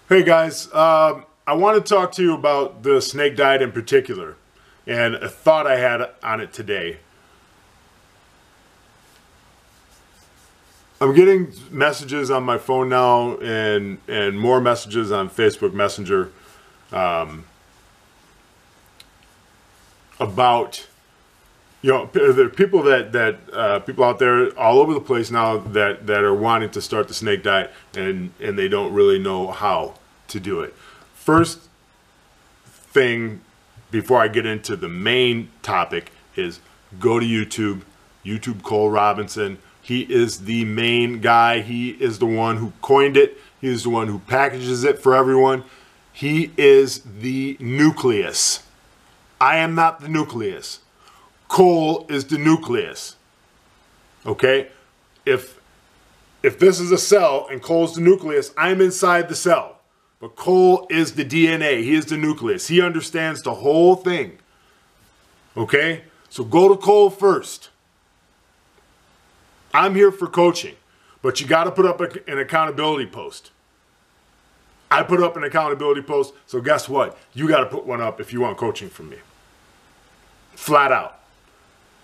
Hey guys, I want to talk to you about the snake diet in particular and a thought I had on it today. I'm getting messages on my phone now and more messages on Facebook Messenger about there are people people out there all over the place now that are wanting to start the snake diet and they don't really know how to do it. First thing before I get into the main topic is go to YouTube Cole Robinson. He is the main guy. He is the one who coined it. He is the one who packages it for everyone. He is the nucleus. I am not the nucleus. Cole is the nucleus. Okay? If this is a cell and Cole's the nucleus, I'm inside the cell. But Cole is the DNA. He is the nucleus. He understands the whole thing. Okay? So go to Cole first. I'm here for coaching, but you got to put up an accountability post. I put up an accountability post, so guess what? You got to put one up if you want coaching from me. Flat out.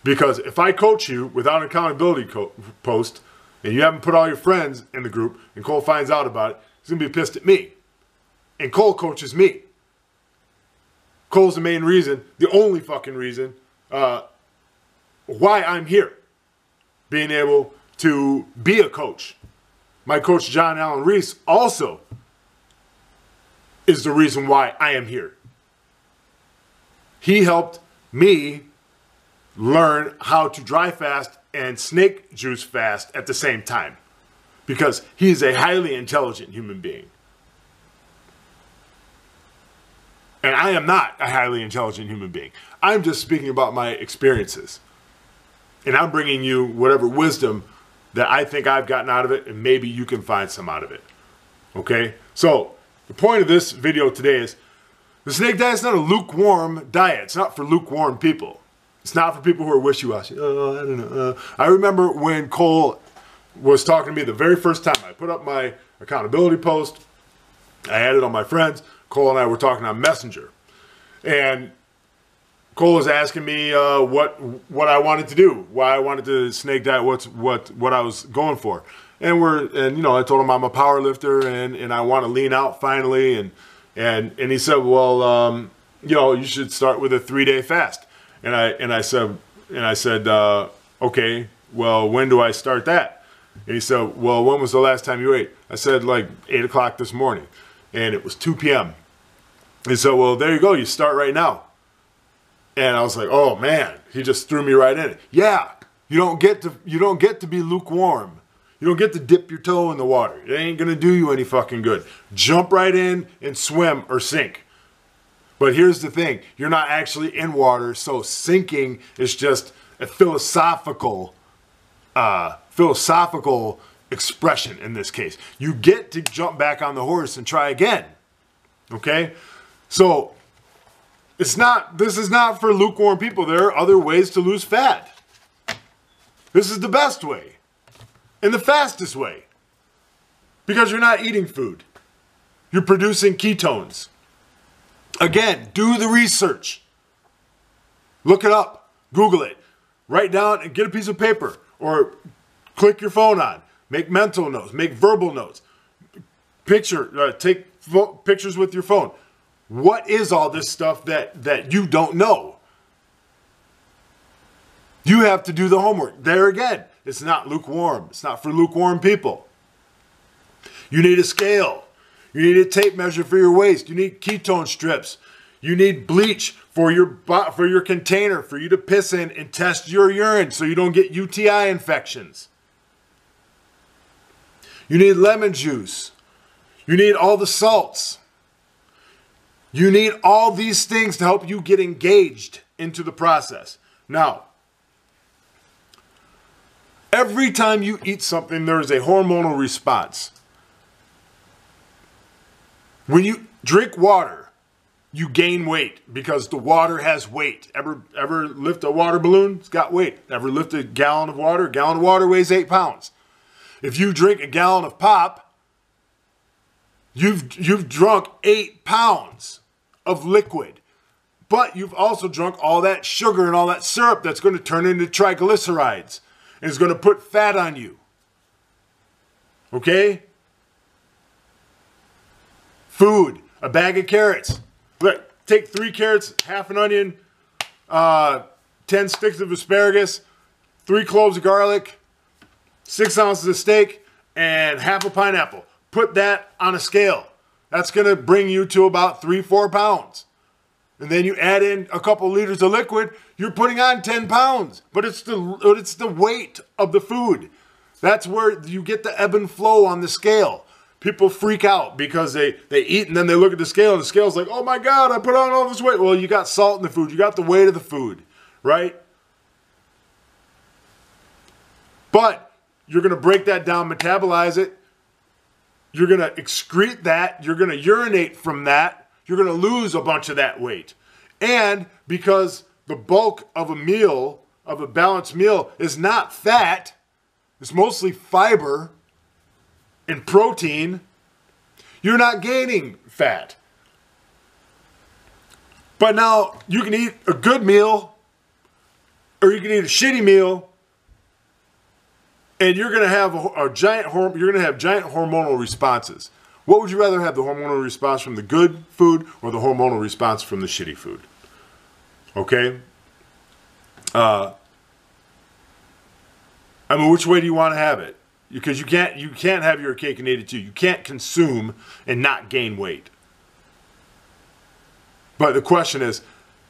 Because if I coach you without an accountability post, and you haven't put all your friends in the group, and Cole finds out about it, he's going to be pissed at me. And Cole coaches me. Cole's the main reason, the only fucking reason, why I'm here. Being able to be a coach. My coach, John Allen Reese, also is the reason why I am here. He helped me learn how to dry fast and snake juice fast at the same time. Because he's a highly intelligent human being. And I am not a highly intelligent human being. I'm just speaking about my experiences. And I'm bringing you whatever wisdom that I think I've gotten out of it, and maybe you can find some out of it. Okay? So, the point of this video today is, the snake diet is not a lukewarm diet. It's not for lukewarm people. It's not for people who are wishy-washy. Oh, I don't know. I remember when Cole was talking to me the very first time. I put up my accountability post. I had it on my friends. Cole and I were talking on Messenger. And Cole was asking me what I wanted to do, why I wanted to snake diet, what I was going for, and I told him I'm a power lifter and I want to lean out finally, and he said, well, you should start with a 3-day fast, and I said, okay, well, when do I start that? And he said, well, when was the last time you ate? I said, like 8 o'clock this morning, and it was 2 p.m. He said, well, there you go, you start right now. And I was like, oh man, he just threw me right in it. Yeah, you don't get to be lukewarm. You don't get to dip your toe in the water. It ain't gonna do you any fucking good. Jump right in and swim or sink. But here's the thing, you're not actually in water, so sinking is just a philosophical expression in this case. You get to jump back on the horse and try again. Okay? So this is not for lukewarm people. There are other ways to lose fat. This is the best way. And the fastest way. Because you're not eating food. You're producing ketones. Again, do the research. Look it up. Google it. Write down and get a piece of paper. Or click your phone on. Make mental notes. Make verbal notes. Take pictures with your phone. What is all this stuff that you don't know? You have to do the homework. There again, it's not lukewarm. It's not for lukewarm people. You need a scale. You need a tape measure for your waist. You need ketone strips. You need bleach for your container for you to piss in and test your urine so you don't get UTI infections. You need lemon juice. You need all the salts. You need all these things to help you get engaged into the process. Now, every time you eat something, there is a hormonal response. When you drink water, you gain weight because the water has weight. Ever lift a water balloon? It's got weight. Ever lift a gallon of water? A gallon of water weighs 8 pounds. If you drink a gallon of pop, You've drunk 8 pounds of liquid, but you've also drunk all that sugar and all that syrup that's going to turn into triglycerides and is going to put fat on you. Okay? Food, a bag of carrots. Look, take 3 carrots, half an onion, 10 sticks of asparagus, 3 cloves of garlic, 6 ounces of steak, and half a pineapple. Put that on a scale. That's going to bring you to about 3-4 pounds. And then you add in a couple liters of liquid, you're putting on 10 pounds. But it's the weight of the food. That's where you get the ebb and flow on the scale. People freak out because they eat and then they look at the scale and the scale's like, oh my God, I put on all this weight. Well, you got salt in the food. You got the weight of the food, right? But you're going to break that down, metabolize it. You're going to excrete that. You're going to urinate from that. You're going to lose a bunch of that weight. And because the bulk of a meal, of a balanced meal, is not fat, it's mostly fiber and protein, you're not gaining fat. But now you can eat a good meal or you can eat a shitty meal, and you're going to have giant hormonal responses. What would you rather have, the hormonal response from the good food or the hormonal response from the shitty food? Okay? I mean, which way do you want to have it? Because you can't have your cake and eat it too. You can't consume and not gain weight. But the question is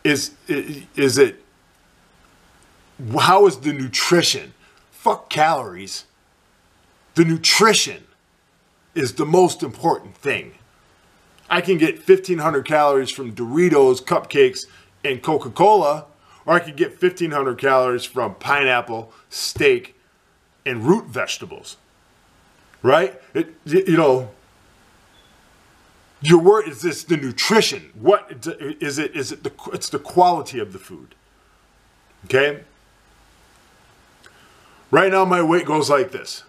it, how is the nutrition? Fuck calories. The nutrition is the most important thing. I can get 1,500 calories from Doritos, cupcakes, and Coca-Cola, or I could get 1,500 calories from pineapple, steak, and root vegetables. Right? Your word is this: the nutrition. What is it? It's the quality of the food. Okay? Right now my weight goes like this.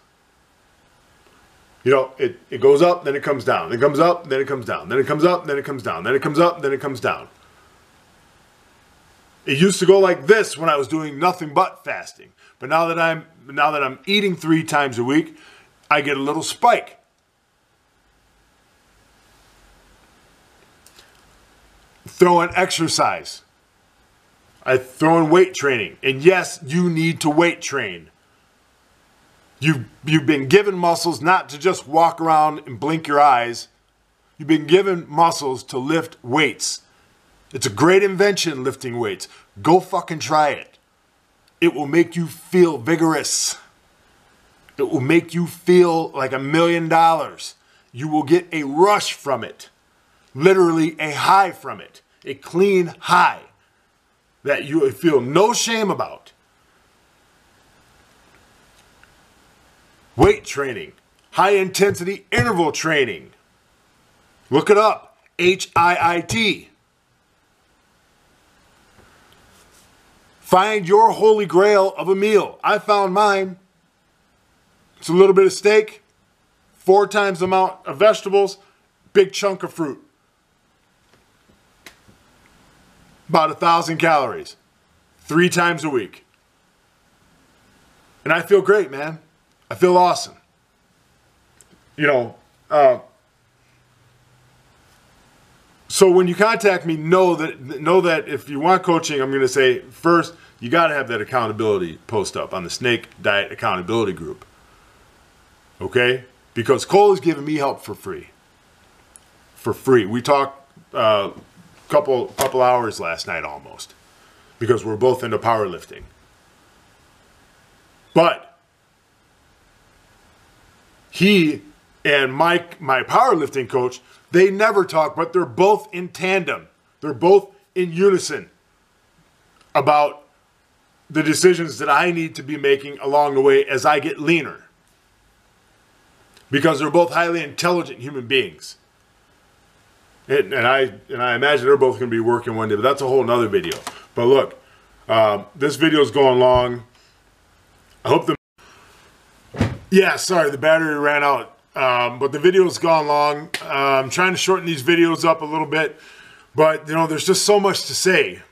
It goes up, then it comes down. It comes up, then it comes down. Then it comes up, then it comes down. Then it comes up, then it comes down. It used to go like this when I was doing nothing but fasting. But now that I'm eating 3 times a week, I get a little spike. Throw in exercise. I throw in weight training. And yes, you need to weight train. You've been given muscles not to just walk around and blink your eyes. You've been given muscles to lift weights. It's a great invention, lifting weights. Go fucking try it. It will make you feel vigorous. It will make you feel like $1 million. You will get a rush from it. Literally a high from it. A clean high that you feel no shame about. Weight training. High intensity interval training. Look it up. HIIT. Find your holy grail of a meal. I found mine. It's a little bit of steak, 4 times the amount of vegetables, big chunk of fruit. About 1,000 calories. 3 times a week. And I feel great, man. I feel awesome. So when you contact me, know that if you want coaching, I'm going to say, first, you got to have that accountability post up on the Snake Diet Accountability Group. Okay? Because Cole is giving me help for free. For free. We talked a couple hours last night almost. Because we're both into powerlifting. But he and my powerlifting coach, they never talk, but they're both in tandem. They're both in unison about the decisions that I need to be making along the way as I get leaner. Because they're both highly intelligent human beings. And I imagine they're both going to be working one day, but that's a whole nother video. But look, this video is going long. I hope yeah, sorry, the battery ran out But the video's gone long. I'm trying to shorten these videos up a little bit. But, you know, there's just so much to say.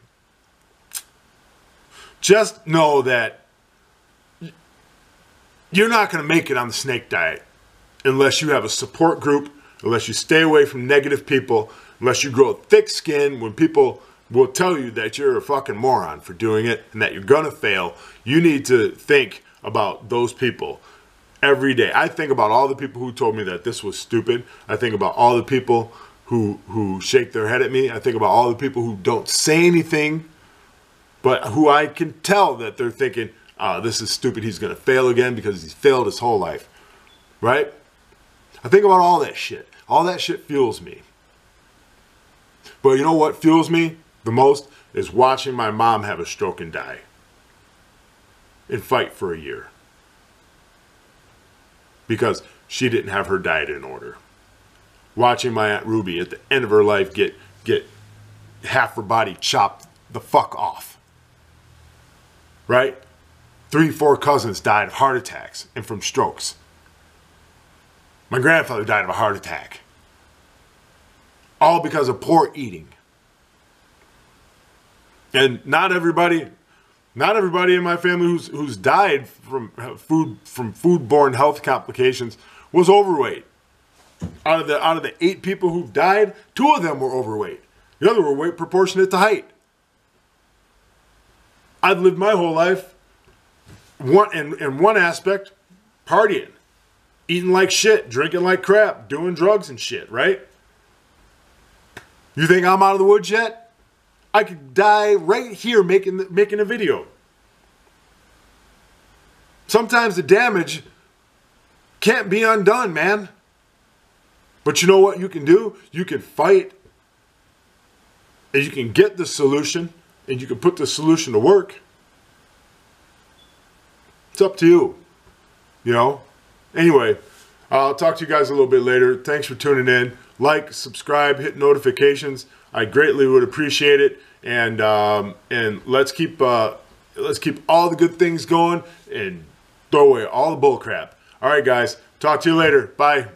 Just know that you're not going to make it on the snake diet unless you have a support group, unless you stay away from negative people, unless you grow thick skin when people will tell you that you're a fucking moron for doing it and that you're going to fail. You need to think about those people every day. I think about all the people who told me that this was stupid. I think about all the people who shake their head at me. I think about all the people who don't say anything, but who I can tell that they're thinking, oh, this is stupid. He's going to fail again because he's failed his whole life. Right? I think about all that shit. All that shit fuels me. But you know what fuels me the most is watching my mom have a stroke and die and fight for a year because she didn't have her diet in order. Watching my Aunt Ruby at the end of her life get half her body chopped the fuck off. Right? 3, 4 cousins died of heart attacks and from strokes. My grandfather died of a heart attack. All because of poor eating. And not everybody in my family who's died from foodborne health complications was overweight. Out of the 8 people who've died, 2 of them were overweight. The other were weight proportionate to height. I've lived my whole life in one aspect, partying, eating like shit, drinking like crap, doing drugs and shit, right? You think I'm out of the woods yet? I could die right here making a video. Sometimes the damage can't be undone, man. But you know what you can do? You can fight, and you can get the solution, and you can put the solution to work. It's up to you, you know? Anyway, I'll talk to you guys a little bit later. Thanks for tuning in. Like, subscribe, hit notifications. I greatly would appreciate it. And let's keep all the good things going and throw away all the bull crap. All right, guys. Talk to you later. Bye.